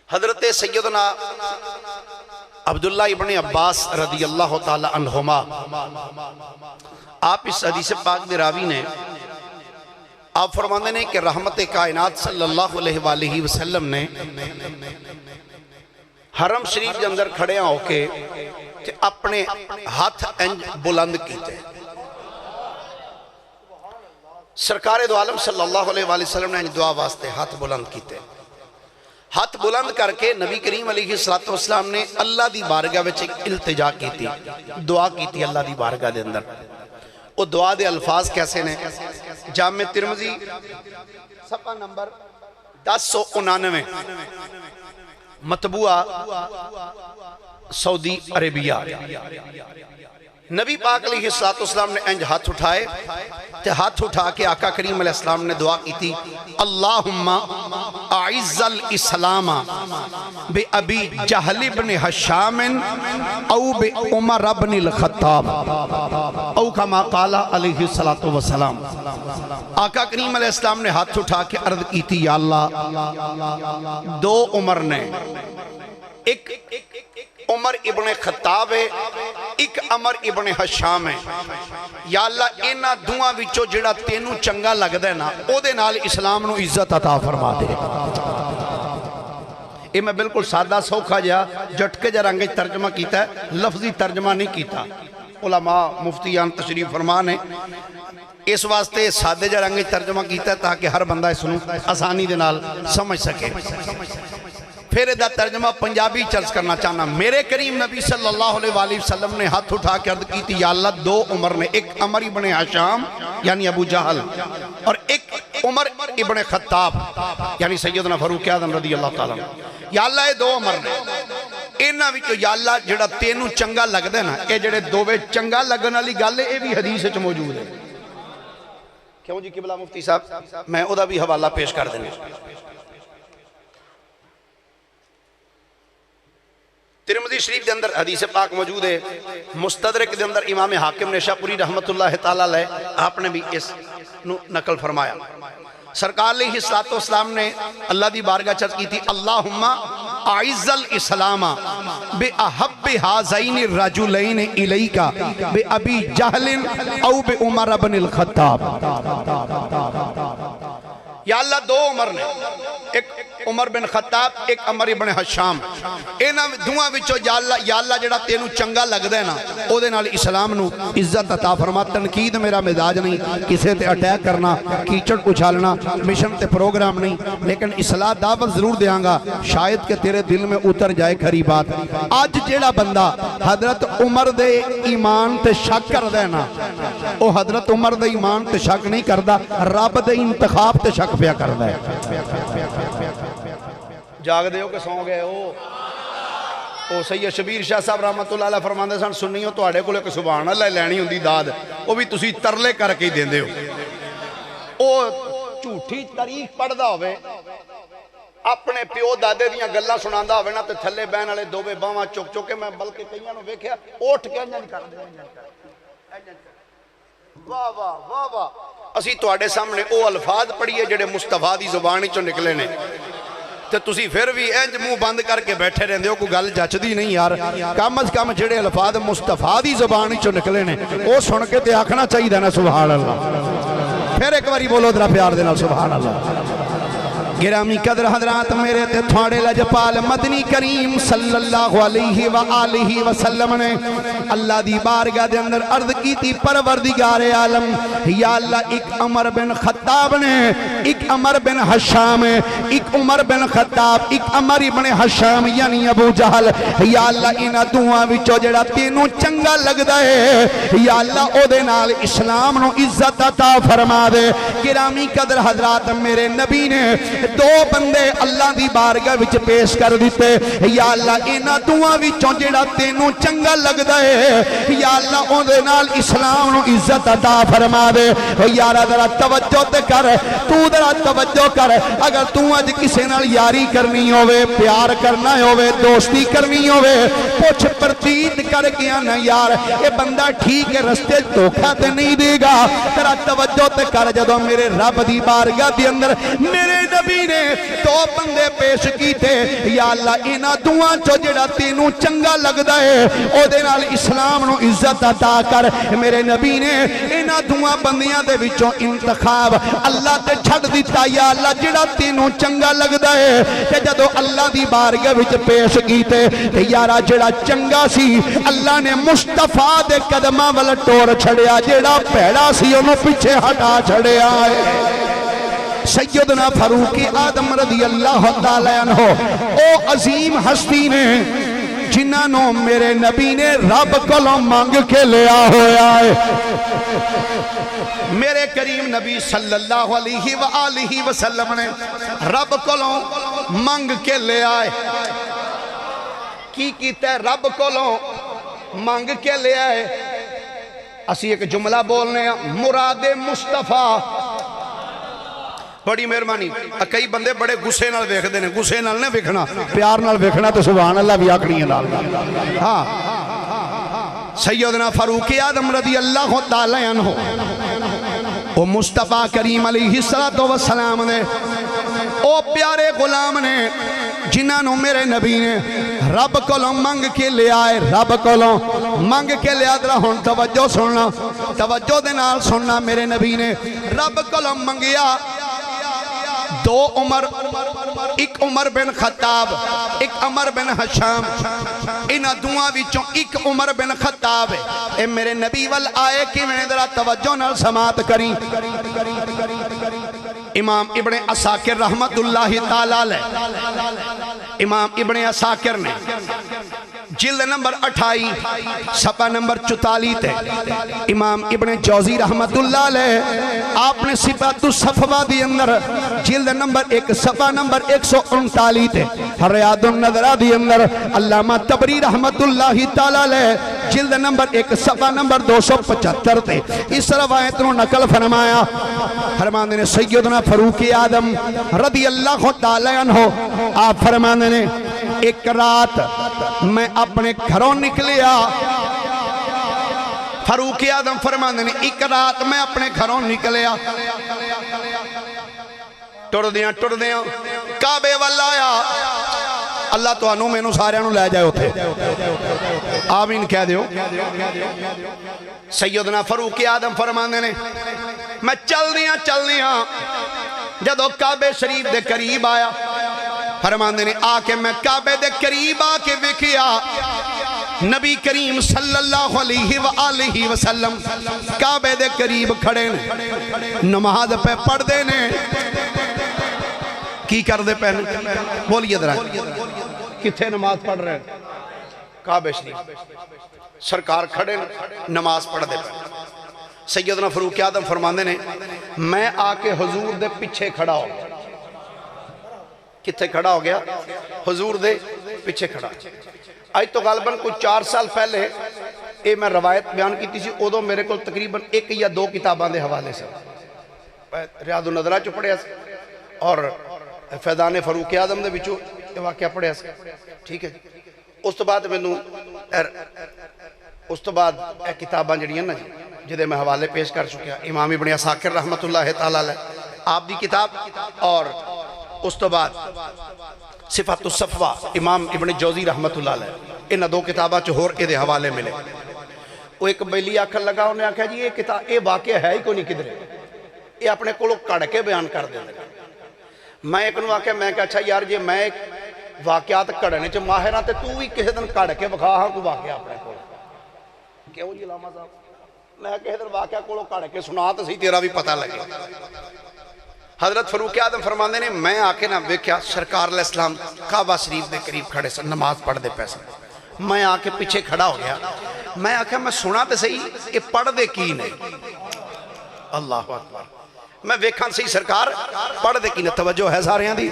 حضرت سیدنا عبداللہ ابن عباس رضی اللہ تعالی عنہما آپ اس حدیث پاک دے راوی نے آپ فرماندے نے کہ رحمت کائنات صلی اللہ علیہ وآلہ وسلم نے حرم شریف کے اندر کھڑے ہو کے کہ اپنے ہاتھ انج بلند کیتے سرکار دو عالم صلی اللہ علیہ وآلہ وسلم نے دعا واسطے ہاتھ بلند کیتے ہاتھ بلند کر کے نبی کریم علیہ السلام نے اللہ دی بارگاہ وچ ایک التجا کی تھی دعا کی تھی اللہ دی بارگاہ دے اندر وہ دعا دے الفاظ کیسے نے جامع ترمذی صفحہ نمبر 1099 مطبوعہ سعودی عربیہ نبی پاک علیہ السلام نے انج ہاتھ اٹھائے تے ہاتھ اٹھا کے آقا کریم علیہ السلام نے دعا کی تھی اللہم اعز الاسلام بے ابی جہل بن حشام او بے عمر بن الخطاب او کما قال علیہ السلام آقا کریم علیہ السلام نے ہاتھ اٹھا کے عرض کی تھی یا اللہ دو عمر نے ایک عمر ابن خطاب ہے ایک عمر ابن حشام ہے یا اللہ اینا دعا وچو جڑا تینوں چنگا لگ دے نا او دے نال اسلام نو عزت عطا فرما دے یہ میں بالکل سادہ سوکھا جا جٹکے جا رنگے ترجمہ کیتا ہے لفظی ترجمہ نہیں کیتا علماء مفتیان تشریف فرمان ہے اس واسطے سادے جا رنگے ترجمہ کیتا ہے تاکہ ہر بندہ اس نو آسانی دے نال سمجھ سکے پھر دا ترجمہ پنجابی چرچ کرنا چاہنا میرے کریم نبی صلی اللہ علیہ وآلہ وسلم نے ہاتھ اٹھا کے عرض کی تھی یا اللہ دو عمر نے ایک عمر ابن حشام یعنی ابو جہل اور ایک عمر ابن خطاب یعنی سیدنا فاروق اعظم رضی اللہ تعالیٰ یا اللہ دو عمر نے اینا وچو یا اللہ جڑا تینوں چنگا لگ دے نا اے جڑے دووے چنگا لگن والی گل ہے اے بھی حدیث وچ موجود ہے کیوں جی قبلہ مفتی صاحب میں او دا بھی حوالہ پیش کر دینا ترمذی شریف دے اندر حدیث پاک موجود ہے مستدرک دے اندر امام حاکم نے شاپوری رحمت اللہ تعالیٰ علیہ آپ نے بھی اس نقل فرمایا سرکار علیہ السلام نے اللہ دی بارگاہ چرچ کی تھی اللہم اعز الاسلام بے احب حازین الرجلین الیکا بے ابی جہل او بے عمر بن الخطاب یا اللہ دو عمر نے ایک عمر بن خطاب ایک عمر بن حشام اینا دعا وچو یا اللہ جڑا تینوں چنگا لگ دے نا او دے نال اسلام نو عزت عطا فرما تنقید میرا مزاج نہیں کسے تے اٹیک کرنا کیچڑ اچھالنا مشن تے پروگرام نہیں لیکن اصلاح دعوت ضرور دیاں گا شاید کہ تیرے دل میں اتر جائے کھری بات آج جیڑا بندہ حضرت عمر دے ایمان تے شک کر دے نا او حضرت عمر دے ایمان تے شک نہیں کردہ رب دے انتخاب تے شک پیا کر دے جاگ دے ہو کہ سو گئے او سید شبیر شاہ صاحب رحمت اللہ علیہ فرماندے سن سنی ہو تو آڑے کو لے کہ سبحان اللہ لینی ہوں دی داد او بھی تسی ترلے کر کے ہی دیں دے ہو او جھوٹی تاریخ پڑھ دا ہوئے اپنے پیو دادے دیاں گلہ سناندہ ہوئے نا تے تھلے بین والے دو بے باواں چک چکے میں بلکہ کئیاں نو ویکھیا اوٹھ کے انجن کر دے واہ واہ واہ واہ اسی تو آڑے سامنے او الفاظ پڑھئے جڑے مصطفیٰ دی زبانی چو نکلے نے تے تسی پھر بھی انج منہ بند کر کے بیٹھے رہندے ہو کوئی گل جچ دی نہیں یار کم از کم جڑے الفاظ مصطفیٰ دی زبانی چو نکلے نے او سن کے تے آکھنا چاہیے نا سبحان اللہ پھر ایک باری بولو ذرا پیار دینا سبحان اللہ گرامی قدر حضرات میرے تے تھوڑے لجپال مدنی کریم صلی اللہ علیہ وآلہ وسلم نے اللہ دی بارگاہ دے اندر عرض کی تھی پروردگار عالم یا اللہ ایک عمر بن خطاب نے ایک عمر بن حشام ایک عمر بن خطاب ایک عمر بن حشام یعنی ابو جہل یا اللہ انہ دعا وچو جڑا تینوں چنگا لگ دے یا اللہ او دے نال اسلام نو عزت عطا فرما دے گرامی قدر حضرات میرے نبی نے دو بندے اللہ دی بارگاہ وچ پیش کر دیتے یا اللہ اینا دعا وچوں جڑا تینوں چنگا لگ دے یا اللہ اون دے نال اسلام نو عزت عطا فرما دے یارا ذرا توجہ تے کر تو ذرا توجہ کر اگر تو اج کسے نال یاری کرنی ہوے پیار کرنا ہوے دوستی کرنی ہوے پوچھ پرتیت کر گیا نا یار اے بندہ ٹھیک ہے رستے دھوکا تے نہیں دے گا ذرا توجہ تے کر جدوں میرے رب دی بارگاہ دے اندر میرے نبی نبی نے دو بندے پیش کیتے یا اللہ انہاں دوواں چو جڑا تینوں چنگا لگدا ہے او دے نال اسلام نو عزت عطا کر میرے نبی نے انہاں دوواں بندیاں دے وچوں انتخاب اللہ تے چھڈ دتا یا اللہ جڑا تینوں چنگا لگدا ہے تے جدوں اللہ دی بارگاہ وچ پیش کیتے تے یارا جڑا چنگا سی اللہ نے مصطفیٰ دے قدماں ول ٹور چھڑیا جڑا بھڑا سی اونوں پیچھے ہٹا چھڑیا ہے سیدنا فاروق اعظم رضی اللہ تعالی عنہ او عظیم ہستی نے جنہاں نو میرے نبی نے رب کولوں مانگ کے لیا ہویا ہے میرے کریم نبی صلی اللہ علیہ وآلہ وسلم نے رب کولوں مانگ کے لیا ہے کی کیتا ہے رب کولوں مانگ کے لیا ہے اسی ایک جملہ بولنے ہیں مراد مصطفیٰ بڑی مہربانی کئی بندے بڑے غصے نال ویکھدے نے غصے نال نہ ویکھنا پیار نال ویکھنا تو سبحان اللہ بھی آکھنی ہے نال ہاں سیدنا فاروق اعظم رضی اللہ تعالی عنہ او مصطفیٰ کریم علیہ السلام نے او پیارے غلام نے جنہاں نو میرے نبی نے رب کولوں منگ کے لے آئے رب کولوں منگ کے لے آدرا ہون توجہ سننا توجہ دے نال سننا میرے نبی نے رب کولوں منگیا دو عمر ایک عمر بن خطاب ایک عمر بن حشام انہ دعا وچوں ایک عمر بن خطاب ہے اے میرے نبی وال آئے کہ میں نے ذرا توجہ نال سماعت کری امام ابن عساکر رحمت اللہ تعالی علیہ امام ابن عساکر نے جلد نمبر 28 صفحہ نمبر 44 تے امام ابن جوزی رحمت اللہ علیہ آپ نے صفات الصفوہ دی اندر جلد نمبر 1 صفحہ نمبر 139 تے ریاض النظرہ دی اندر علامہ تبری رحمت اللہ تعالی علیہ جلد نمبر 1 صفحہ نمبر 275 تے اس روایت نو نقل فرمایا فرمانے نے سیدنا فاروق اعظم رضی اللہ تعالی عنہ آپ فرمانے نے ایک رات میں اپنے گھروں نکلیا فاروق اعظم فرمانے نے ایک رات میں اپنے گھروں نکلیا ٹر دیاں کعبے والا آیا اللہ تو انہوں میں نو سارے انہوں لے جائے ہوتے آمین کہہ دیو سیدنا فاروق اعظم فرمانے نے میں چل دیاں جدو کعبے شریف دے قریب آیا فرماندے نے آکے میں کعبے دے قریب آکے وکھیا نبی کریم صلی اللہ علیہ وآلہ وسلم کعبے دے قریب کھڑے نے نماز پہ پڑھ دے نے کی کر دے پہنے بولیے درہ کتھے نماز پڑھ رہے کعبے شریف سرکار کھڑے نماز پڑھ دے پہنے سیدنا فاروق اعظم فرماندے نے میں آکے حضور دے پیچھے کھڑا ہو کتھے کھڑا ہو گیا حضور دے پیچھے کھڑا آج تو غالباً کوئی 4 سال پہلے اے میں روایت بیان کی تھی او دو میرے کو تقریباً 1 یا 2 کتاباں دے حوالے سے ریاض النظرہ چو پڑھے اور فیضان فاروق اعظم دے بچو واقعہ پڑھے ٹھیک ہے اس تو بعد میں اس تو بعد کتاباں جڑی ہیں نا جدے میں حوالے پیش کر چکیا امام ابن عساکر رحمت اللہ تعالی علیہ آپ دی کتاب اور اس تو بعد صفات الصفوہ امام ابن جوزی رحمت اللہ علیہ انہ 2 کتابہ چہور اے حوالے ملے وہ ایک بیلی آکھر لگا انہیں آکھا جی یہ واقعہ ہے ہی کو نہیں کدھرے یہ اپنے کو کڑ کے بیان کر دے میں ایک واقعہ میں کہا اچھا یار جی میں واقعات کڑنے چاہ ماہرہ تے تو ہی کسی دن کڑ کے بکھا ہاں کو واقعہ اپنے کو کیوں جی علامہ صاحب میں کہے در واقعہ کو کڑ کے سنا تو سی تیرا بھی پتہ لگے حضرت فاروق اعظم فرماندے نے میں آکے نہ ویکھیا سرکار علیہ السلام کعبہ شریف دے قریب کھڑے سن نماز پڑھ دے پیسے میں آکے پیچھے کھڑا ہو گیا میں آکھا میں سنا تے صحیح یہ پڑھ دے کی نہیں اللہ اکبر میں ویکھاں صحیح سرکار پڑھ دے کی نہیں توجہ ہے سارے ہیں دی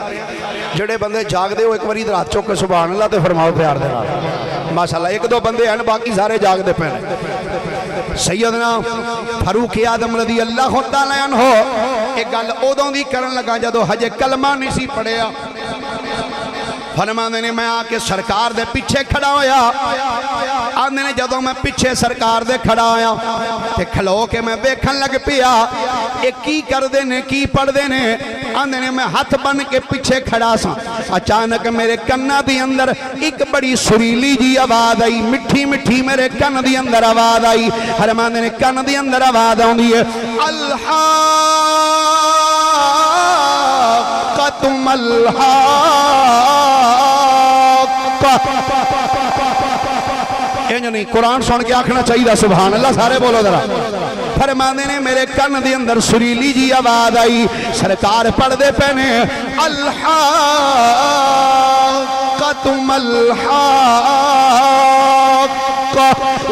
جڑے بندے جاگ دے ہو ایک باری درات چوکے سبحان اللہ تے فرماؤ پیار دے ماشاءاللہ 1-2 بندے ہیں باقی سارے جاگ دے پہنے سیدنا فاروق اعظم رضی اللہ تعالی عنہ ایک گل اودوں دی کرن لگا جدو حج کلمہ نہیں سی پڑھیا فرماندے نے میں آکے سرکار دے پیچھے کھڑا ہویا آندے نے جدو میں پیچھے سرکار دے کھڑا ہویا تے کھلو کے میں بیکھن لگ پیا ایک کی کر دے نے کی پڑھ دے نے آندے نے میں ہاتھ بن کے پیچھے کھڑا سا اچانک میرے کنا دی اندر ایک بڑی سریلی جی آواز آئی مٹھی مٹھی میرے کن دی اندر آواز آئی فرماندے نے کن دی اندر آواز آندی ہے الحاقۃ الحاقۃ نہیں قرآن سن کے آکھنا چاہیے سبحان اللہ سارے بولو ذرا فرماندے نے میرے کن دے اندر سریلی جی آواز آئی سرکار پڑھ دے پہنے الحاقۃ الحاقۃ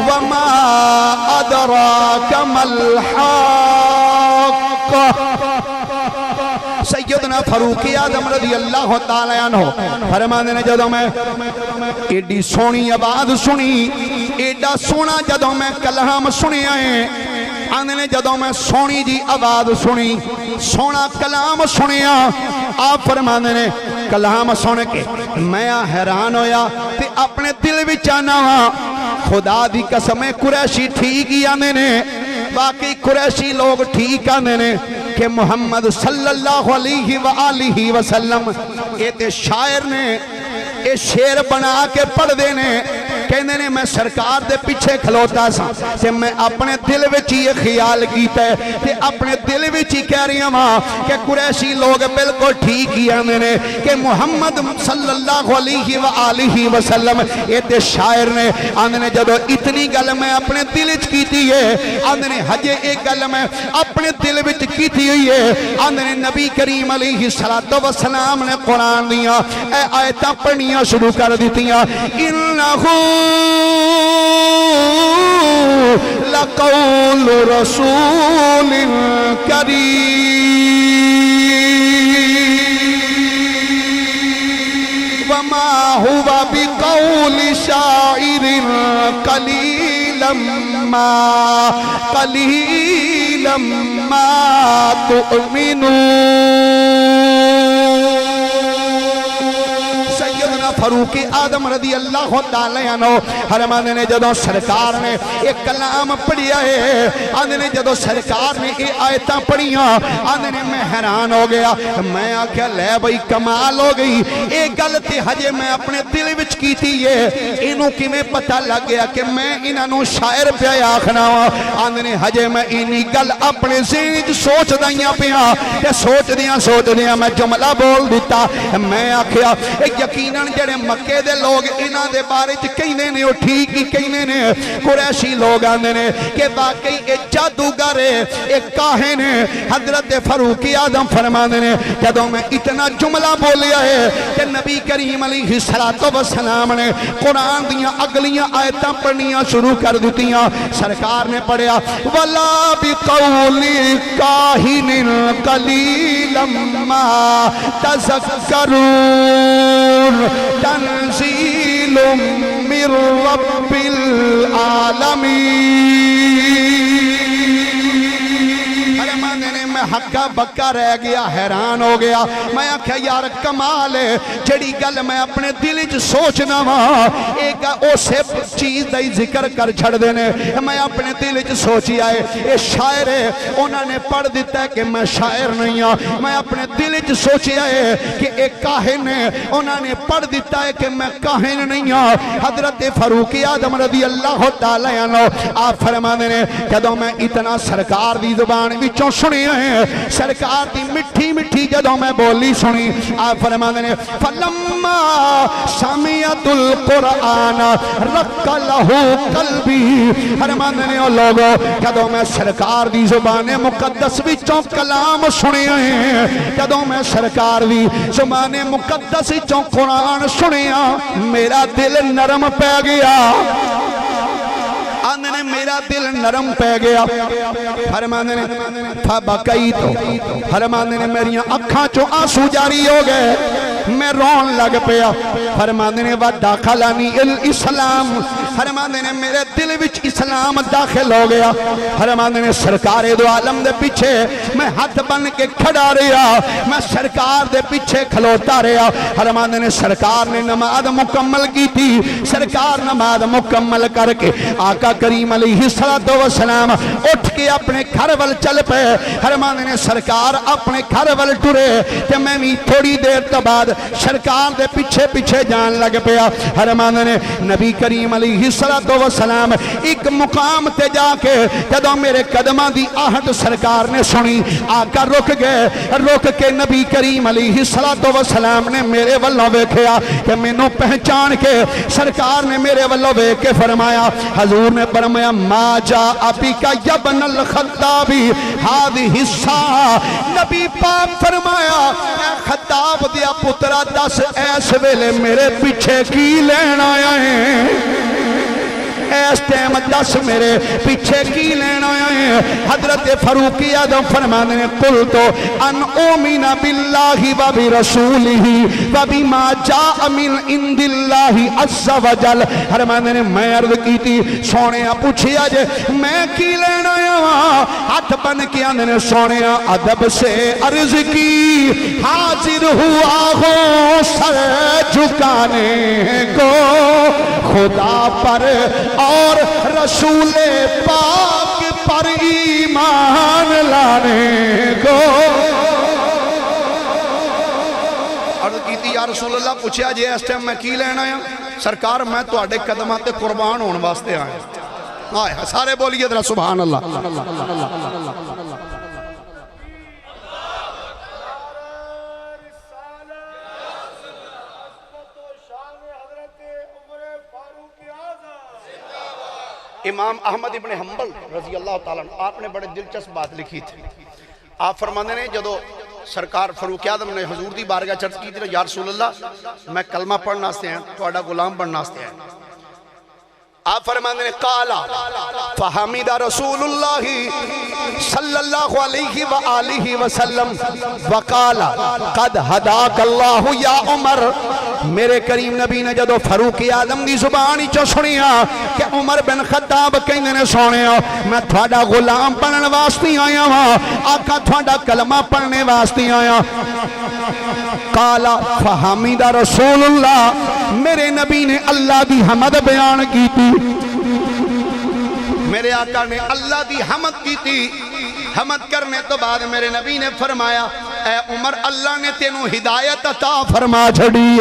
وما ادراک ما الحاقۃ سیدنا فاروق اعظم رضی اللہ تعالی عنہ فرماندے نے جدوں میں ایڈی سونی آواز سنی ایڈا سونا جدوں میں کلام سنیا ہے آندے نے جدوں میں سونی جی آواز سنی سونا کلام سنیا آپ فرماندے نے کلام سن کے میں حیران ہویا تے اپنے دل وچ آنا خدا دی قسم قریشی ٹھیک ہی آندے نے باقی قریشی لوگ ٹھیک آندے نے کہ محمد صلی اللہ علیہ وآلہ وسلم یہ تے شاعر نے یہ شعر بنا کے پڑھ دینے کہنے نے میں سرکار دے پیچھے کھلوتا سا کہ میں اپنے دل وچ یہ خیال کیتا ہے کہ اپنے دل وچ ہی کہہ رہی ہوں کہ قریشی لوگ بالکل ٹھیک ہی آندے نے کہ محمد صلی اللہ علیہ وآلہ وسلم یہ تے شاعر نے آندے نے جدو اتنی گل میں اپنے دل وچ کیتی ہے آندے نے ہجے ایک گل میں اپنے دل وچ کیتی ہوئی ہے آندے نے نبی کریم علیہ السلام نے قرآن دیا اے آیتاں پڑھنیاں شروع کر دیتیاں انہو لقول رسول کریم وما هو بقول شاعر قليلا ما تؤمنون فاروق اعظم رضی اللہ تعالی عنہ فرماندے نے جدوں سرکار نے ایک کلام پڑھیا ہے آندے نے جدوں سرکار نے یہ آیتاں پڑھیاں آندے نے میں حیران ہو گیا میں آکھیا لے بھئی کمال ہو گئی اے گل تے ہجے میں اپنے دل وچ کیتی ہے اینوں کیویں پتہ لگ گیا کہ میں انہاں نوں شاعر پیا آکھنا وا آندے نے ہجے میں اینی گل اپنے ذہن وچ سوچدیاں پیاں تے سوچدیاں میں جملہ بول دیتا میں آکھیا یقیناً جڑے مکے دے لوگ انہاں دے بارے چ کہندے نے او ٹھیک ہی کہندے نے قریشی لوگ آندے نے کہ واقعی اے جادوگر ہے اے کاہن ہے حضرت فاروق اعظم فرماندے نے جدوں میں اتنا جملہ بولیا ہے کہ نبی کریم علیہ السلام نے قرآن دیاں اگلیاں آیتاں پڑھنیاں شروع کر دیتیاں سرکار نے پڑھیا ولا بقول کاہن قلیلا ما تذکرون تنزیل من رب العالمین میں ہکا بکا رہ گیا حیران ہو گیا میں آکھیا یار کمال ہے جڑی گل میں اپنے دل وچ سوچنا وا ایک اسے چیز دا ذکر کر چھڑ دینے میں اپنے دل وچ سوچیا ہے اے شاعر ہے انہاں نے پڑھ دیتا ہے کہ میں شاعر نہیں ہوں میں اپنے دل وچ سوچیا ہے کہ ایک کاہن ہے انہاں نے پڑھ دیتا ہے کہ میں کاہن نہیں ہوں حضرت فاروق اعظم رضی اللہ تعالی عنہ آپ فرماندے نے جدوں میں اتنا سرکار دی زبان وچوں سنی ہے سرکار دی مٹھی مٹھی جدوں میں بولی سنی آپ فرماندے نے فلما سمعت القرآن رق لہ قلبی فرماندے نے او لوگو جدوں میں سرکار دی زبان مقدس وچوں کلام سنی ہے جدوں میں سرکار دی زبان مقدس وچوں قرآن سنیا میرا دل نرم پہ گیا آندے نے میرا دل نرم پہ گیا فرماندے نے فبکیت فرماندے نے میری اکھاں چوں آنسو جاری ہو گئے میں رون لگ پیا فرماندے نے ودخلنی الاسلام فرماندے نے میرے دل وچ اسلام داخل ہو گیا فرماندے نے سرکار دو عالم دے پیچھے میں ہاتھ بن کے کھڑا رہا میں سرکار دے پیچھے کھلوتا رہا فرماندے نے سرکار نے نماز مکمل کی تھی سرکار نماز مکمل کر کے آقا کریم علیہ السلام اٹھ کے اپنے گھر ول چل پے فرماندے نے سرکار اپنے گھر ول ٹرے تے میں بھی تھوڑی دیر تو بعد سرکار دے پیچھے پیچھے جان لگ پیا فرماندے نے نبی کریم علیہ السلام ایک مقام تے جا کے جدوں میرے قدماں دی آہٹ سرکار نے سنی آقا رک گئے رک کے نبی کریم علیہ السلام نے میرے والوں ویکھیا کہ مینوں پہچان کے سرکار نے میرے والوں ویکھ کے فرمایا حضور نے فرمایا ما جاء ابیک یا ابن الخطابی هذه الساعة نبی پاک فرمایا اے خطاب دیا پترا دس ایس ویلے میرے پیچھے کی لین آیا ہے اس ٹائم دس میرے پیچھے کی لینا ہے حضرت فاروق اعظم فرمانے نے قلت ان اومن باللہ و برسولہ و بما جاء من عند اللہ عز وجل فرمانے نے میں عرض کی تھی سونے پوچھیا جے میں کی لینا ہے ہاتھ بن کے آنے نے سونے ادب سے عرض کی حاضر ہوا ہوں سر جھکانے کو خدا پر اور رسول پاک پر ایمان لانے کو عرض کی تھی یا رسول اللہ پوچھا جی اس ٹائم میں کی لینا ہے سرکار میں تو آڑے قدمات قربان ہونے واسطے آئے سارے بولیے ذرا سبحان اللہ امام احمد ابن حنبل رضی اللہ تعالیٰ آپ نے بڑے دلچسپ بات لکھی تھی آپ فرمانے نے جدو سرکار فاروق اعظم نے حضور دی بارگاہ چرچ کی تھی یا رسول اللہ میں کلمہ پڑھنا سے ہیں توڑا غلام بننا سے ہیں آپ فرمانے نے قالا فحمد رسول اللہ صلی اللہ علیہ وآلہ وسلم وقالا قد ہداک اللہ یا عمر میرے کریم نبی نے جدو فاروق اعظم دی زبانی چو سنیا کہ عمر بن خطاب کہنے نے سونیا میں تھوڑا غلام پڑھنے واسطی آیا ہاں آقا تھوڑا کلمہ پڑھنے واسطی آیا قالا فحمد رسول اللہ میرے نبی نے اللہ دی حمد بیان کی تھی میرے آقا نے اللہ دی حمد کی تھی حمد کرنے تو بعد میرے نبی نے فرمایا اے عمر اللہ نے تینوں ہدایت عطا فرما چھڑی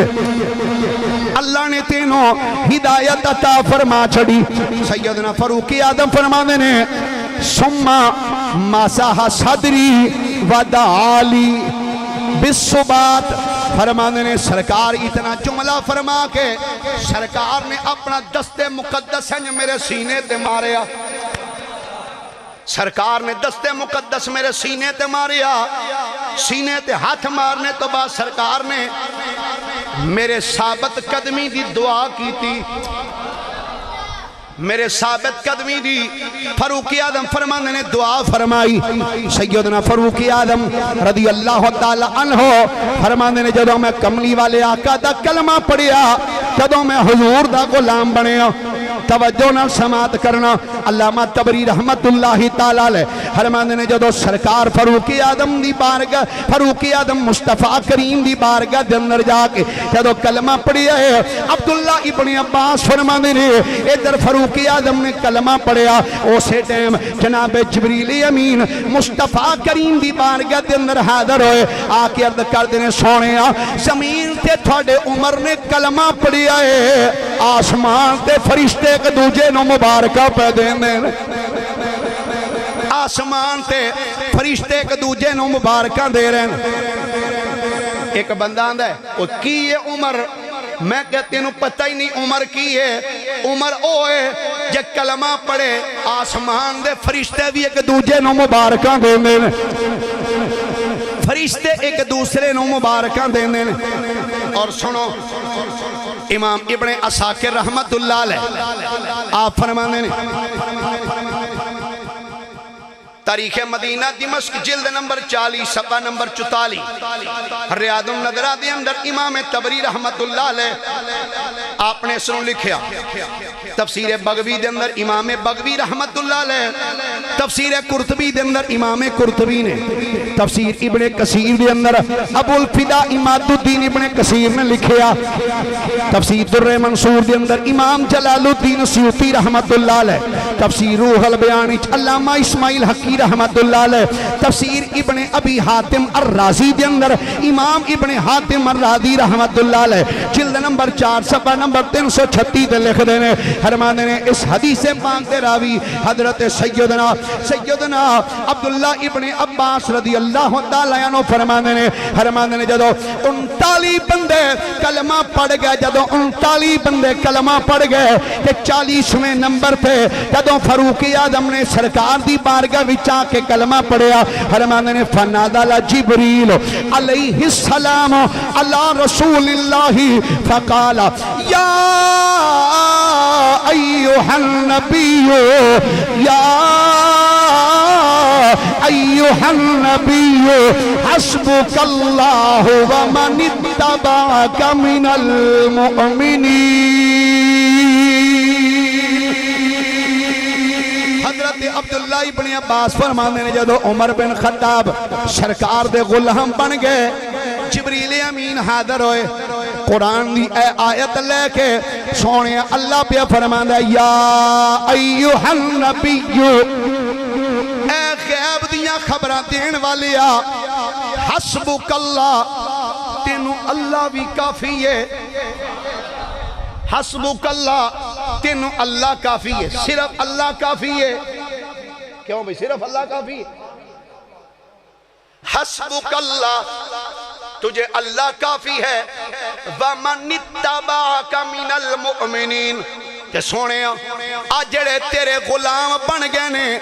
اللہ نے تینوں ہدایت عطا فرما چھڑی سیدنا فاروق اعظم فرمانے نے سمّا مسح صدری ودعالی بالثبات فرمانے نے سرکار اتنا جملہ فرما کے سرکار نے اپنا دست مقدس ہے میرے سینے تے ماریا سرکار نے دست مقدس میرے سینے تے ماریا سینے تے ہاتھ مارنے تو بعد سرکار نے میرے ثابت قدمی دی دعا کی تھی میرے ثابت قدمی دی فاروق اعظم فرمانے نے دعا فرمائی سیدنا فاروق اعظم رضی اللہ تعالی عنہ فرمانے نے جدوں میں کملی والے آقا دا کلمہ پڑھیا جدوں میں حضور دا غلام بنیا توجہ نہ سماعت کرنا علامہ طبری رحمت اللہ تعالی علیہ فرمانے نے جدو سرکار فاروق اعظم دی بارگاہ فاروق اعظم مصطفیٰ کریم دی بارگاہ دے اندر جا کے جدو کلمہ پڑھیا ہے عبداللہ ابن عباس فرمانے نے ادھر فاروق اعظم نے کلمہ پڑھیا اسے ٹائم جناب جبریل امین مصطفیٰ کریم دی بارگاہ دے اندر حاضر ہوئے آ کے عرض کر دینے سونے زمین تے تھوڑے عمر نے کلمہ پڑھیا ہے آسمان تے فرشتے ایک دوجے نو مبارکہ پہ دینے آسمان تے فرشتے ایک دوجے نو مبارکہ دے رہے ہیں ایک بندہ آندہ ہے وہ کی ہے عمر میں کہتے ہیں پتہ ہی نہیں عمر کی ہے عمر او ہے جے کلمہ پڑھے آسمان دے فرشتے بھی ایک دوجے نو مبارکہ دینے فرشتے ایک دوسرے نو مبارکہ دینے اور سنو امام ابن عساکر رحمت اللہ علیہ آپ فرمانے نے تاریخ مدینہ دمشق جلد نمبر 40 صفحہ نمبر 44 ریاض النظرہ دے اندر امام تبری رحمت اللہ علیہ آپ نے سنو لکھیا تفسیر بغوی دے اندر امام بغوی رحمت اللہ علیہ تفسیر قرطبی دے اندر امام قرطبی نے تفسیر ابن کثیر دے اندر ابو الفدا اماد الدین ابن کثیر نے لکھیا تفسیر در منصور دے اندر امام جلال الدین سیوطی رحمت اللہ علیہ تفسیر روح البیان علامہ اسماعیل حقی رحمت اللہ علیہ تفسیر ابن ابی حاتم الرازی دے اندر امام ابن حاتم الرازی رحمت اللہ علیہ جلد نمبر 4 صفحہ نمبر 336 دے لکھ دینے فرماندے نے اس حدیث پاک دے راوی حضرت سیدنا عبداللہ ابن عباس رضی اللہ تعالیٰ عنہ فرماندے نے جدو 39 بندے کلمہ پڑھ گئے جدو 39 بندے کلمہ پڑھ گئے کہ 40ویں نمبر پہ جدو فاروق اعظم نے سرکار دی بارگاہ وچ آ کے کلمہ پڑھیا فرماندے نے فنادل جبریل علیہ السلام علی رسول اللہ فقال یا ایوہ النبی یا ایوہ النبی حسبک اللہ ومن اتبعک من المؤمنین حضرت عبداللہ ابن عباس فرماندے نے جدو عمر بن خطاب سرکار دے غلام بن گئے جبریل امین حاضر ہوئے قرآن دی اے آیت لے کے سونے اللہ پہ فرماندہ یا ایوہ النبی اے غیب دیاں خبریں دین والیا حسبک اللہ تینو اللہ بھی کافی ہے حسبک اللہ تینو اللہ کافی ہے صرف اللہ کافی ہے کیوں بھئی صرف اللہ کافی ہے حسبک اللہ تجھے اللہ کافی ہے وَمَنِ اتَّبَعَكَ مِنَ الْمُؤْمِنِينَ کہ سونے آج جڑے تیرے غلام بن گئے نے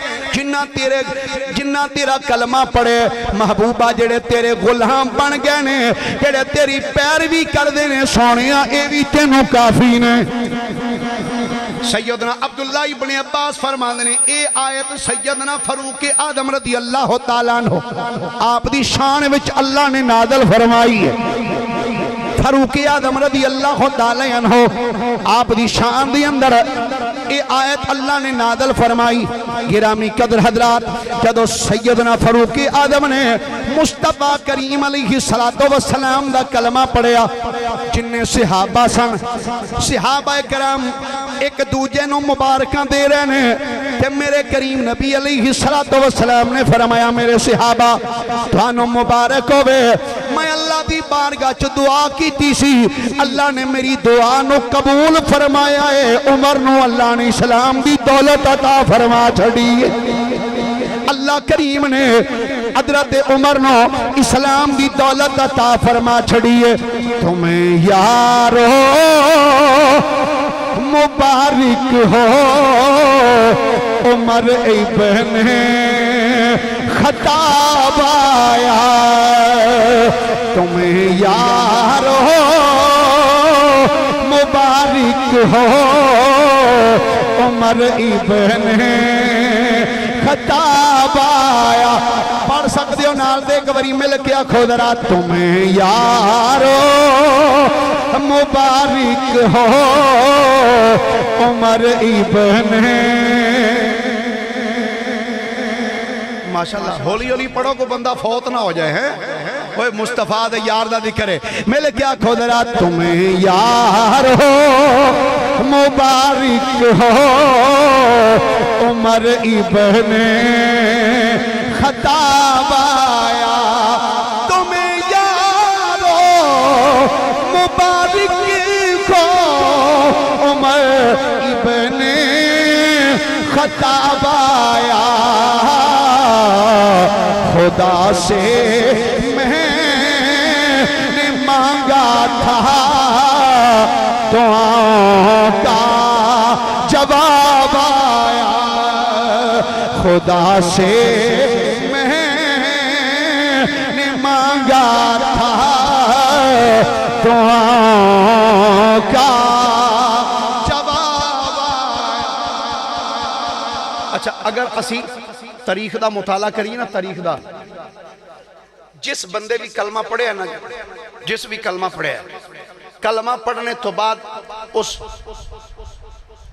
جنہ تیرا کلمہ پڑھے محبوبہ جڑے تیرے غلام بن گئے نے جڑے تیری پیروی کر دینے سونے اے بھی تینوں کافی نے سیدنا عبداللہ ابن عباس فرماندے نے اے آیت سیدنا فاروق اعظم رضی اللہ تعالیٰ عنہ آپ دی شان وچ اللہ نے نازل فرمائی ہے فاروق اعظم رضی اللہ تعالیٰ عنہ آپ دی شان دی اندر اے آیت اللہ نے نازل فرمائی گرامی قدر حضرات جدو سیدنا فاروق اعظم نے مصطفیٰ کریم علیہ السلام دا کلمہ پڑھیا جنہیں صحابہ سن صحابہ کرام ایک دوجے نو مبارکاں دے رہے ہیں کہ میرے کریم نبی علیہ السلام نے فرمایا میرے صحابہ توانو مبارک ہوئے میں اللہ دی بارگاہ چ دعا کیتی سی اللہ نے میری دعا نو قبول فرمایا ہے عمر نو اللہ نے اسلام دی دولت عطا فرما چھڑی اللہ کریم نے حضرت عمر نو اسلام دی دولت عطا فرما چھڑی ہے تمہیں یارو مبارک ہو عمر ابن خطاب آیا تمہیں یارو مبارک ہو عمر ابن خطاب آیا پڑھ سکتے ہو نال دے گوری مل کے آکھو ذرا تمہیں یارو مبارک ہو عمر ابن ماشاءاللہ ہولی ہولی پڑھو کو بندہ فوت نہ ہو جائے ہیں اوہ مصطفیٰ دے یار دا ذکر ہے مل کیا کھو درا تمہیں یار ہو مبارک ہو عمر ابن خطاب آیا تمہیں یار ہو مبارک ہو عمر ابن خطاب آیا خدا سے میں نے مانگا تھا دعاؤں کا جواب آیا خدا سے میں نے مانگا تھا دعاؤں کا جواب آیا اچھا اگر اسی تاریخ دا مطالعہ کریے نا، تاریخ دا جس بندے بھی کلمہ پڑھے ہے نا، جس بھی کلمہ پڑھے ہے، کلمہ پڑھنے تو بعد اس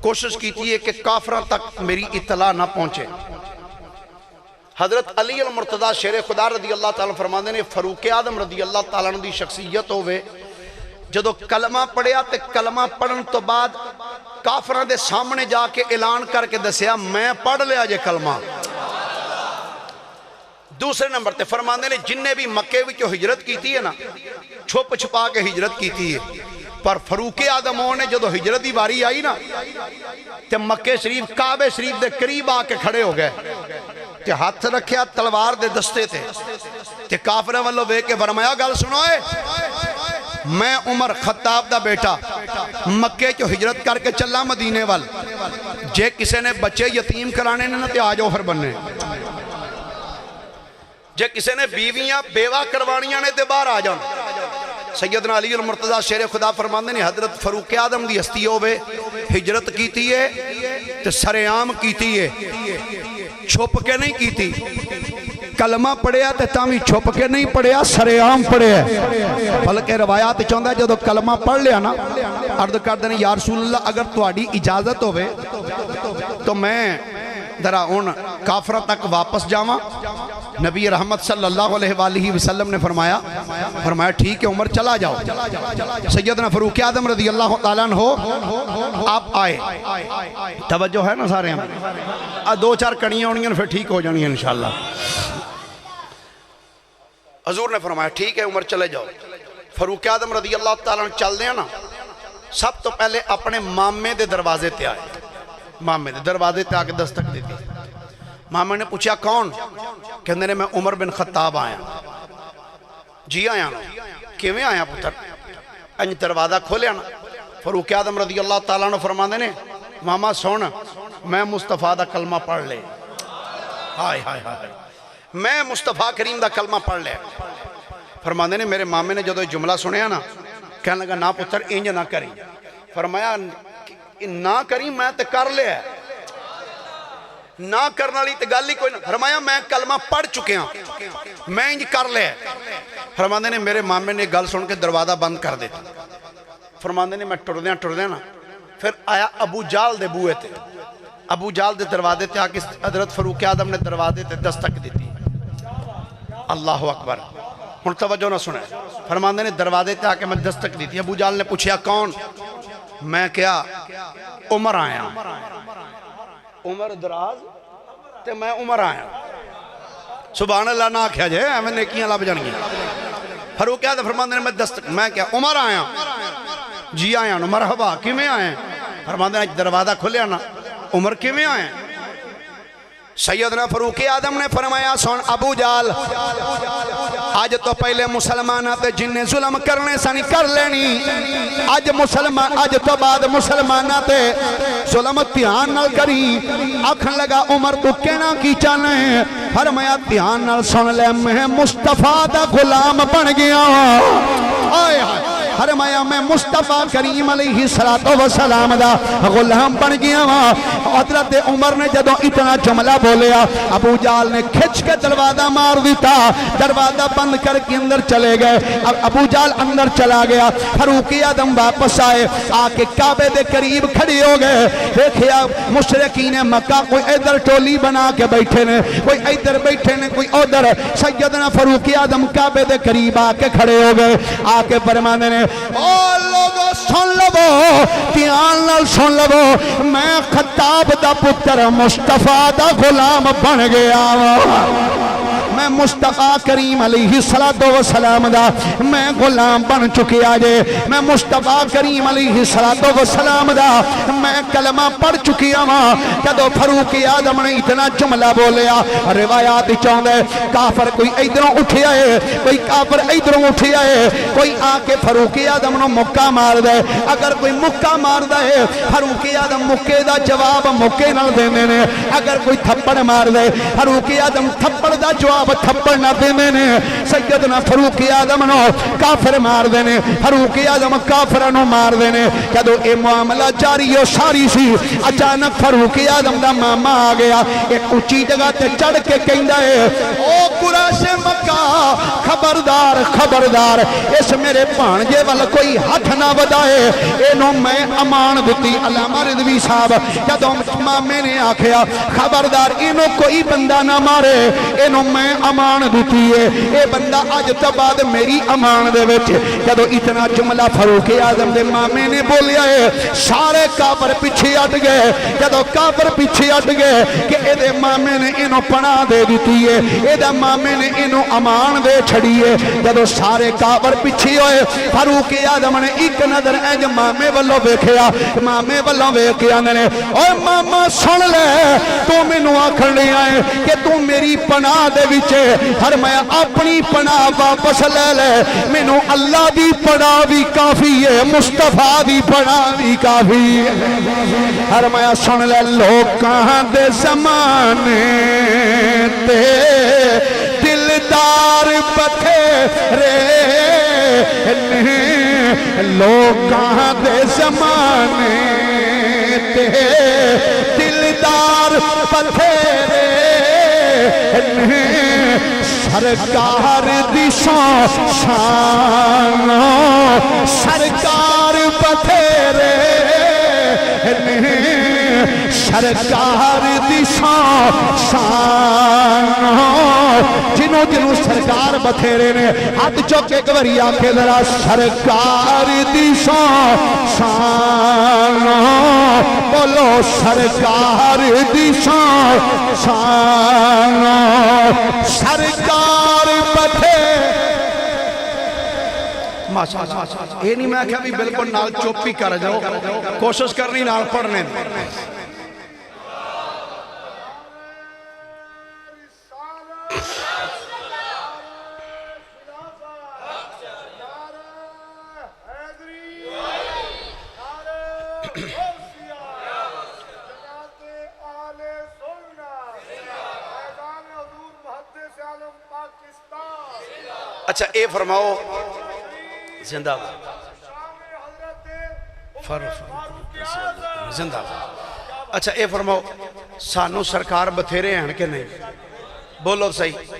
کوشش کیتی ہے کہ کافروں تک میری اطلاع نہ پہنچے۔ حضرت علی المرتضی شیر خدا رضی اللہ تعالیٰ فرماندے نے فاروق اعظم رضی اللہ تعالیٰ عنہ دی شخصیت ہوئے جدو کلمہ پڑھیا تے کلمہ پڑھن تو بعد کافروں دے سامنے جا کے اعلان کر کے دسیا میں پڑھ لیا جے کلمہ۔ دوسرے نمبر تے فرماندے نے جن نے بھی مکے وچوں ہجرت کیتی ہے نا، چھپ چھپا کے ہجرت کیتی ہے، پر فاروق اعظم نے جدو ہجرت دی باری آئی نا تے مکے شریف کعبے شریف دے قریب آ کے کھڑے ہو گئے تے ہاتھ رکھیا تلوار دے دستے تے تے کافرہ والو وے کے فرمایا گل سنوئے، میں عمر خطاب دا بیٹا مکے چو ہجرت کر کے چلا مدینے وال، جے کسے نے بچے یتیم کرانے نے تے آجو پھر بننے، جے کسے نے بیویاں بیوہ کروانیاں نے تے باہر آ جان۔ سیدنا علی المرتضی شیر خدا فرماندے نے حضرت فاروق اعظم دی ہستی ہوئے ہجرت کیتی ہے تے سرعام کیتی ہے، چھپ کے نہیں کیتی، کلمہ پڑھیا تے تامی چھپ کے نہیں پڑھیا، سرعام پڑھیا ہے۔ بلکہ روایات چاہتا ہے جدو کلمہ پڑھ لیا نا، عرض کر دینے یا رسول اللہ اگر تواڈی اجازت ہوئے تو میں ذرا ان کافرہ تک واپس جاواں۔ نبی رحمت صلی اللہ علیہ وآلہ وسلم نے فرمایا ٹھیک ہے عمر چلا جاؤ۔ سیدنا فاروق اعظم رضی اللہ تعالیٰ عنہ آپ آئے، توجہ ہے نا سارے ہم، دو چار کڑیاں ہونی ہیں پھر ٹھیک ہو جانی ہیں انشاءاللہ۔ حضور نے فرمایا ٹھیک ہے عمر چلے جاؤ۔ فاروق اعظم رضی اللہ تعالیٰ عنہ چل دیں نا، سب تو پہلے اپنے مامے دے دروازے تے آئے، مامے دے دروازے تے آکے دستک دیتی۔ مامے نے پوچھا کون؟ کہنے نے میں عمر بن خطاب آیا۔ جی آیا نا، کیویں آیا پتر؟ انج دروازہ کھولیا نا۔ فاروق اعظم رضی اللہ تعالیٰ عنہ فرماندے نے ماما سن میں مصطفیٰ دا کلمہ پڑھ لے، ہائے ہائے ہائے میں مصطفیٰ کریم دا کلمہ پڑھ لے۔ فرماندے نے میرے مامے نے جدو جملہ سنیا نا، کہنے لگا نا پتر انج نہ کری۔ فرمایا نہ کری میں تے کر لے ہے، نہ کرنا لی تے گل ہی کوئی نہ۔ فرمایا میں کلمہ پڑھ چکے ہیں، میں انج کر لے ہے۔ فرماندے نے میرے مامے نے گل سن کے دروازہ بند کر دیتا۔ فرماندے نے میں ٹردیاں نا پھر آیا ابو جال دے بوئے تے، ابو جال دے دروازے تے آکے حضرت فاروق اعظم نے دروازے تے دستک دیتی۔ اللہ اکبر، ہن توجہ نہ سنے۔ فرماندے نے دروازے تے آکے میں دستک دیتی۔ ابو جال نے پوچھا کون؟ میں کیا عمر آیا، عمر دراز تے میں عمر آیا۔ سبحان اللہ نہ کیا جائے ہمیں نیکیاں لب جانگی۔ فاروق اعظم فرماندے نے میں دستک، میں کیا عمر آیا، جی آیا نا مرحبا کیویں آئے؟ فرماندے نے دروازہ کھلیا نا، عمر کیویں آئے؟ سیدنا فاروق اعظم نے فرمایا سن ابو جال آج تو پہلے مسلمانہ تے جن نے ظلم کرنے سانی کر لینی، آج تو بعد مسلمانہ تے ظلم تیان نال کری۔ آکھن لگا عمر تو کہنا کی چاہنے؟ فرمایا تیان نال سن لے میں مصطفیٰ دا غلام بن گیا۔ آئے آئے فرمایا میں مصطفیٰ کریم علیہ السلام دا غلام بن گیا ہاں۔ حضرت عمر نے جدو اتنا جملہ بولیا ابو جال نے کھچ کے دروازہ مار دیتا، دروازہ بند کر کے اندر چلے گئے۔ اب ابو جال اندر چلا گیا، فاروق اعظم واپس آئے، آکے کعبے دے قریب کھڑی ہو گئے۔ دیکھیا مشرکین مکہ کوئی ادھر ٹولی بنا کے بیٹھے نے، کوئی ادھر بیٹھے نے، کوئی ادھر۔ سیدنا فاروق اعظم کعبے دے قریب آکے کھڑے ہو گئے، آکے فرمانے نے او لوگو سن لو، دھیان نال سن لو، میں خطاب دا پتر مصطفیٰ دا غلام بن گیا، میں مصطفیٰ کریم علیہ السلام دا میں غلام بن چکے آجے، میں مصطفیٰ کریم علیہ السلام دا میں کلمہ پڑھ چکی ہوں۔ جدو فاروق اعظم نے اتنا جملہ بولیا، روایات چاہتے کافر کوئی ادھروں اٹھیا ہے، کوئی کافر ادھروں اٹھیا ہے، کوئی آکے فاروق اعظم نے مکہ مار دے۔ اگر کوئی مکہ مار دے فاروق اعظم مکے دا جواب مکے نال دینے نے، اگر کوئی تھپڑ مار دے فاروق اعظم تھپڑ دا جواب تھپڑ نہ دیندے نے سیدنا فاروق اعظم نو کافر مار دینے فاروق اعظم کافر نو مار دینے جدو اے معاملہ جاری و ساری سی اچانک فاروق اعظم دا ماما آ گیا ایک اونچی جگہ تے چڑھ کے کہندا ہے او قریش مکہ خبردار خبردار اس میرے بھانجے ول کوئی ہاتھ نہ ودائے اینو میں امان دتی علامہ رضوی صاحب جدو مامے نے آکھیا خبردار اینو کوئی بندہ نہ مارے اینو میں امان دتی ہے اے بندہ اج تو بعد میری امان دے وچ جدو اتنا جملہ فاروق اعظم دے مامے نے بولیا ہے سارے کافر پیچھے ہٹ گئے جدو کافر پیچھے ہٹ گئے کہ اے دے مامے نے اینو پناہ دے دیتی ہے اے دے مامے نے اینو امان دے چھڑی ہے جدو سارے کافر پیچھے ہوئے فاروق اعظم نے ایک نظر اینج مامے والوں ویکھیا مامے والوں ویکھ کے آندے نے اوے ماما سن لے تو مینوں آکھن لیا ہے کہ تو میری پناہ دے وچ فرمایا اپنی پناہ واپس لے لے مینوں اللہ دی پناہ بھی کافی ہے مصطفیٰ دی پناہ بھی کافی ہے فرمایا سن لے لوکاں دے زمانے تے دلدار بتھیرے لوکاں دے زمانے تے دلدار بتھیرے سرکار دی شان سرکار بتھیرے سرکار دی شان جنوں جنوں سرکار بتھیرے نے ہاتھ چوک کے گوری آکھے ذرا سرکار دی شان بولو سرکار دی شان سرکار بتھیرے یہ نہیں میں کہا بھی بالکل نال چوپی کر جاؤ کوشش کرنی نال پڑھنے اچھا اے فرماؤ زندہ زندہ اچھا اے فرماؤ سانو سرکار بتھیرے ہیں کہ نہیں بولو صحیح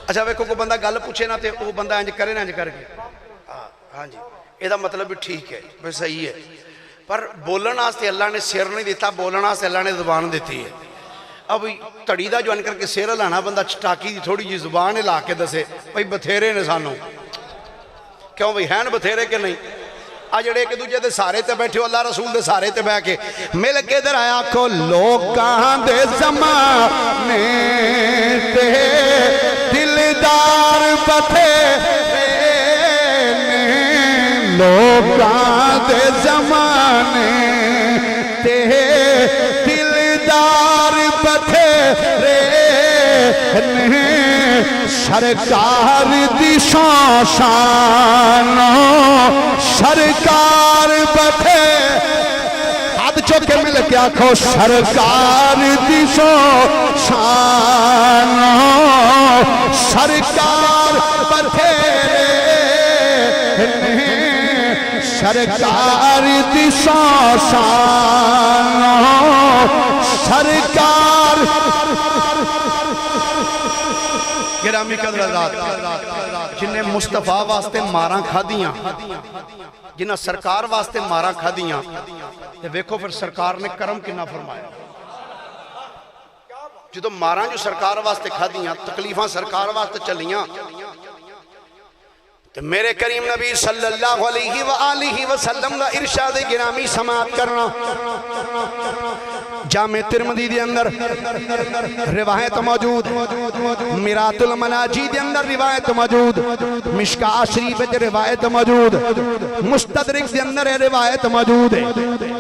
اچھا ویکھو کو بندہ گل پوچھے نہ تے وہ بندہ انج کرے نہ انج کر کے ہاں جی اے دا مطلب بھی ٹھیک ہے بس صحیح ہے پر بولن واسطے اللہ نے سر نہیں دیتا بولن واسطے اللہ نے زبان دیتی ہے اب تڑی دا جو ان کر کے سیر لانا بندہ چٹاکی دی تھوڑی جی زبان لا کے دسے بھائی بتھیرے نے سانو کیوں بھائی ہیں بتھیرے کہ نہیں آج جڑے کہ دوجہ دے سارے تے بیٹھے ہو اللہ رسول دے سارے تے بے کے مل کے در آیا کو لوکاں دے زمانے تے دلدار بتھیرے لوکاں دے زمانے تے دلدار بتھیرے سرکار دی شان سرکار بتھیرے ہاتھ چوک کے مل کے آکھو سرکار دی شان سرکار بتھیرے سرکار دی شان سرکار گرامی قدرات جنہیں مصطفیٰ واسطے ماراں کھا دیاں جنہیں سرکار واسطے ماراں کھا دیاں ویکھو پھر سرکار نے کرم کنا فرمایا جو ماراں جو سرکار واسطے کھا دیاں تکلیفاں سرکار واسطے چلیاں تو میرے کریم نبی صلی اللہ علیہ وآلہ وسلم کا ارشاد گرامی سماعت کرنا جامع ترمذی دے اندر روایت موجود میرات المناجی دے اندر روایت موجود مشکاہ شریف دے روایت موجود مستدرک دے اندر روایت موجود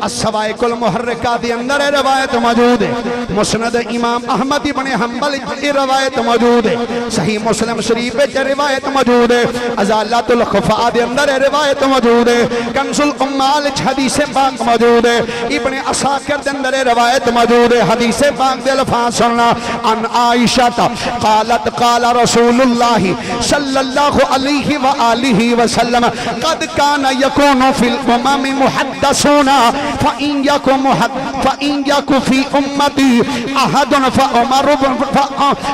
السوائق المحرکہ دے اندر روایت موجود مسند امام احمد بن حنبل دے روایت موجود صحیح مسلم شریف دے روایت موجود ازالات الخفاء دے اندر روایت موجود کنز الامال حدیث پاک موجود ابن عساکر دے اندر روایت روایت موجود ہے حدیث پاک دے الفاظ سننا ان عائشہ قالت قال رسول اللہ صلی اللہ علیہ وآلہ وسلم قد کان یکون فی الامم محدثون فإن یک فی امتی احد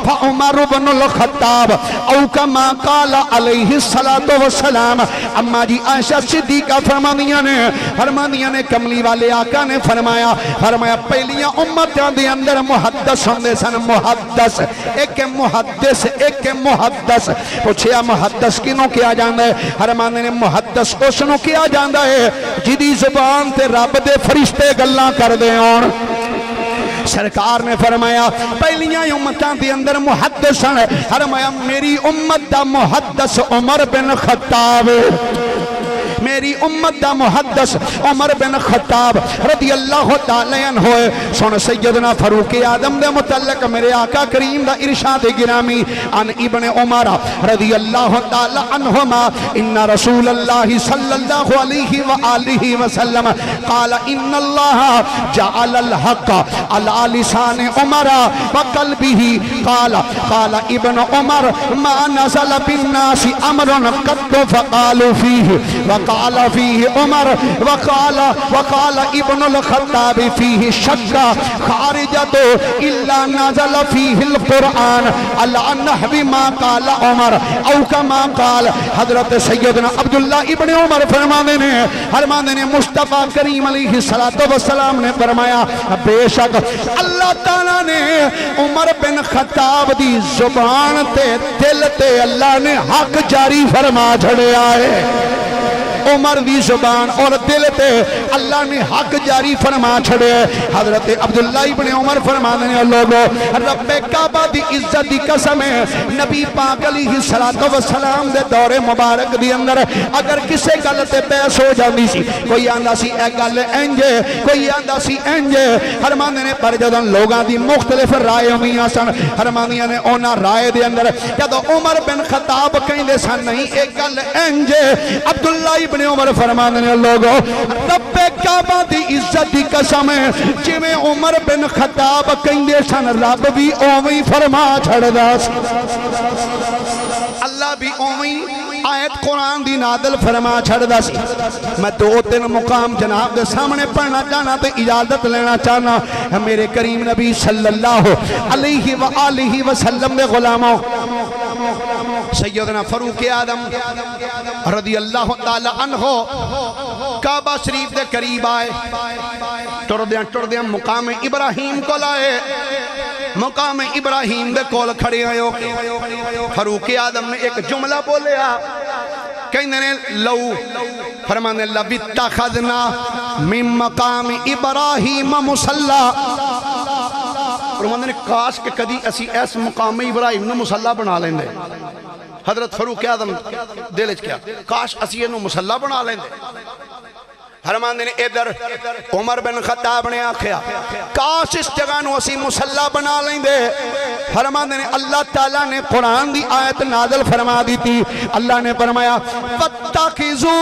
فعمر بن الخطاب او کما قال علیہ الصلاة والسلام اما جی عائشہ صدیقہ فرمانیاں نے کملی والے آقا نے فرمایا پہلیاں امتوں دے اندر محدث ہوندے سن محدث ایک محدث پوچھیا محدث کینوں کیا جاندا ہے فرمانے نے محدث اس نوں کیا جاندا ہے جدی زبان تے رب دے فرشتے گلاں کردے ہون سرکار نے فرمایا پہلیاں امتاں دے اندر محدث ہیں فرمایا میری امت دا محدث عمر بن خطاب میری امت دا محدث عمر بن خطاب رضی اللہ تعالی عنہ ہوئے سن سیدنا فاروق اعظم دے متعلق میرے آقا کریم دا ارشاد گرامی ان ابن عمر رضی اللہ تعالی عنہما ان رسول اللہ صلی اللہ علیہ وآلہ وسلم قال ان اللہ جعل الحق على لسان عمر وقلبه قال ابن عمر ما نزل بالناس امر قد فقالوا فيه وقال فيه عمر وقال ابن الخطاب فيه شك خارجة إلا نزل فيه القرآن على نحو ما قال عمر او كما قال حضرت سیدنا عبداللہ ابن عمر فرمانے نے مصطفیٰ کریم علیہ السلام نے فرمایا بے شک اللہ تعالیٰ نے عمر بن خطاب دی زبان تے دل تے اللہ نے حق جاری فرما چھڑیا ہے عمر دی زبان اور دل تے اللہ نے حق جاری فرما چھڑے حضرت عبداللہ ابن عمر فرمانے ہیں لوگو رب کعبہ دی عزت دی قسم ہے نبی پاک علیہ السلام دے دور مبارک دی اندر اگر کسے گل تے بحث ہو جاندی سی کوئی آندہ سی اے گل انجے کوئی آندہ سی انجے فرمانے نے پر جدن لوگاں دی مختلف رائے ہوئیاں سن فرمانے نے اونا رائے دے اندر جدو عمر بن خطاب کہیں دے سن نہیں ایک گل انجے عبداللہ ابن عمر فرمانے نے لوگو رب کعبہ دی عزت دی قسم ہے جی میں عمر بن خطاب کہیں سن رب بھی اومی فرما چھڑ دا اللہ بھی اومی آیت قرآن دی نادل فرما چھڑ دا سی میں دو تین مقام جناب دے سامنے پڑھنا چاہنا تے اجازت لینا چاہنا میرے کریم نبی صلی اللہ علیہ وآلہ وسلم دے غلاموں سیدنا فاروق اعظم رضی اللہ تعالی عنہ کعبہ شریف دے قریب آئے ٹردیاں مقام ابراہیم کو لائے مقام ابراہیم دے کول کھڑے آئے فاروق اعظم نے ایک جملہ بولیا کہنے نے لو فرمانے لَوِ اتَّخَذْنَا مِن مقام ابراہیم مصلی فرمانے نے کاش کہ کدی اسی ایس مقام ابراہیم نے مصلی بنا لیں دے حضرت فاروق اعظم دل وچ کیا کاش اسی انہوں مصلی بنا لیں دے فرماندے نے ادھر عمر بن خطاب نے آکھیا کاش اس جگہ نو اسی مصلی بنا لیں دے فرماندے نے اللہ تعالیٰ نے قرآن دی آیت نازل فرما دی تھی اللہ نے فرمایا وَاتَّخِذُوا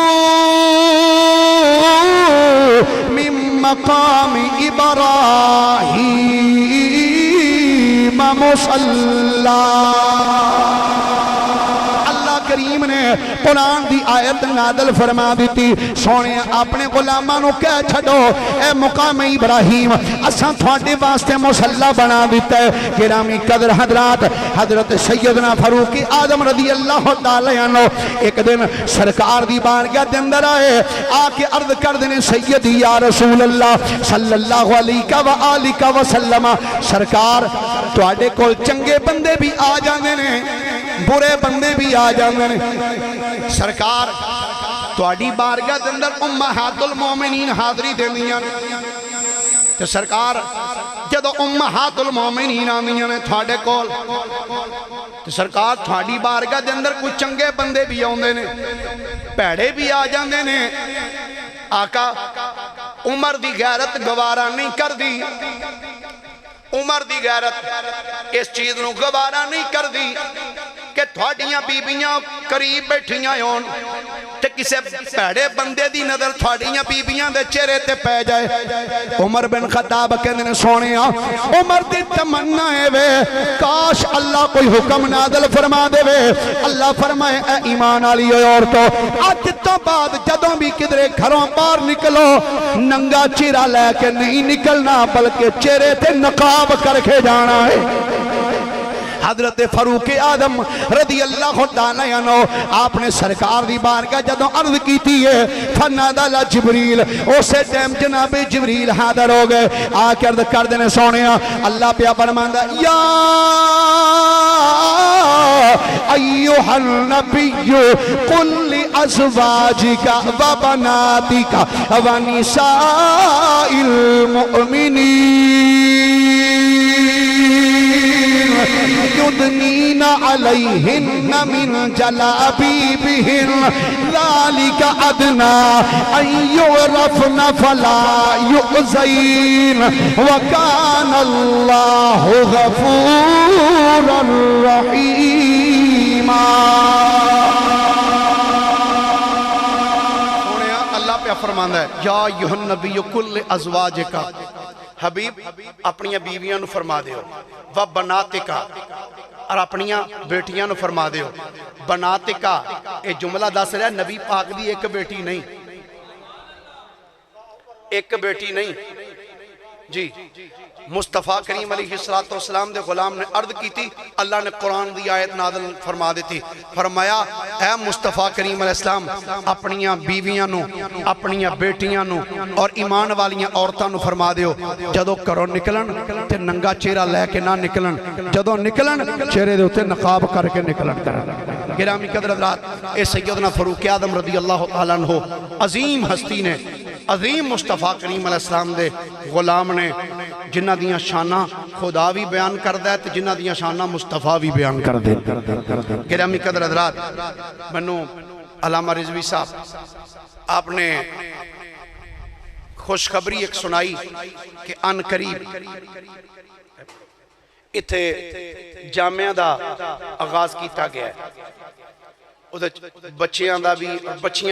مِن مقام ابراہیم مصلی کریم نے قرآن دی آیت نازل فرما دیتی سونے اپنے غلامانوں کہہ چھڑو اے مقام ابراہیم اساں تھوڑے واسطے مصلی بنا دیتا ہے گرامی قدر حضرات حضرت سیدنا فاروق اعظم رضی اللہ تعالی عنہ ایک دن سرکار دی بارگاہ دے اندر آئے آکے عرض کر دینے سیدی یا رسول اللہ صلی اللہ علیہ وآلہ وسلم سرکار تواڈے کول چنگے بندے بھی آ جاندے نے برے بندے بھی آ جاندے نے سرکار تواڈی بارگاہ دے اندر امہات المومنین حاضری دیندیاں تے سرکار جدو امہات المومنین آندیاں نے تواڈے کول تے سرکار تواڈی بارگاہ دے اندر کچھ چنگے بندے بھی آندے نے پیڑے بھی آ جاندے نے آقا عمر دی غیرت گوارا نہیں کر دی عمر دی غیرت اس چیز نو گوارا نہیں کر دی کہ تھوڑیاں بیبیاں قریب بیٹھیاں ہون تے کسے پیڑے بندے دی نظر تھوڑیاں بیبیاں دے چہرے تے پہ جائے عمر بن خطاب کہندے نے سونیا عمر دی تمنا ہے وے کاش اللہ کوئی حکم نازل فرما دے وے اللہ فرمائے اے ایمان والی عورتوں اج تو بعد جدوں بھی کدھرے گھروں باہر نکلو ننگا چہرہ لے کے نہیں نکلنا بلکہ چہرے تے نقاب کر کے جانا ہے حضرت فاروق اعظم رضی اللہ تعالی عنہ آپ نے سرکار دی بارگاہ جدوں عرض کیتی ہے فنادى جبریل اسے ٹائم جناب جبریل حاضر ہو گئے آ کے عرض کر دینے سونیا اللہ پیا فرماندا یا ایھا النبی قل لازواجک وبناتک ونساء المؤمنین يدنين عليهن من جلابيبهن ذلك أدنى أن يعرفن فلا يؤذين وكان الله غفورا رحيما اللہ پہ فرمانا ہے یا ایھا النبی قل لازواجک حبیب اپنی بیویاں نو فرما دیو و بناتکا اور اپنی بیٹیاں نو فرما دیو بناتکا اے جملہ دس رہا ہے نبی پاک دی ایک بیٹی نہیں جی مصطفیٰ کریم علیہ السلام دے غلام نے عرض کی تھی اللہ نے قرآن دی آیت نازل فرما دیتی فرمایا اے مصطفیٰ کریم علیہ السلام اپنیاں بیویاں نو اپنیاں بیٹیاں نو اور ایمان والیاں عورتاں نو فرما دیو جدو کرو نکلن تے ننگا چہرہ لے کے نہ نکلن جدو نکلن چہرے دے ہوتے نقاب کر کے نکلن کرن گرامی قدر حضرات اے سیدنا فاروق اعظم رضی اللہ تعالیٰ عنہ عظیم ہستی نے عظیم مصطفیٰ کریم علیہ السلام دے غلام نے جنہ دیاں شانہ خدا بھی بیان کر دے تے جنہ دیاں شانہ مصطفیٰ بھی بیان کر دے گرامی قدر حضرات منو علامہ رضوی صاحب آپ نے خوشخبری ایک سنائی کہ ان قریب اتھے جامعہ دا آغاز کیتا گیا ہے بچیاں دا بھی بچیاں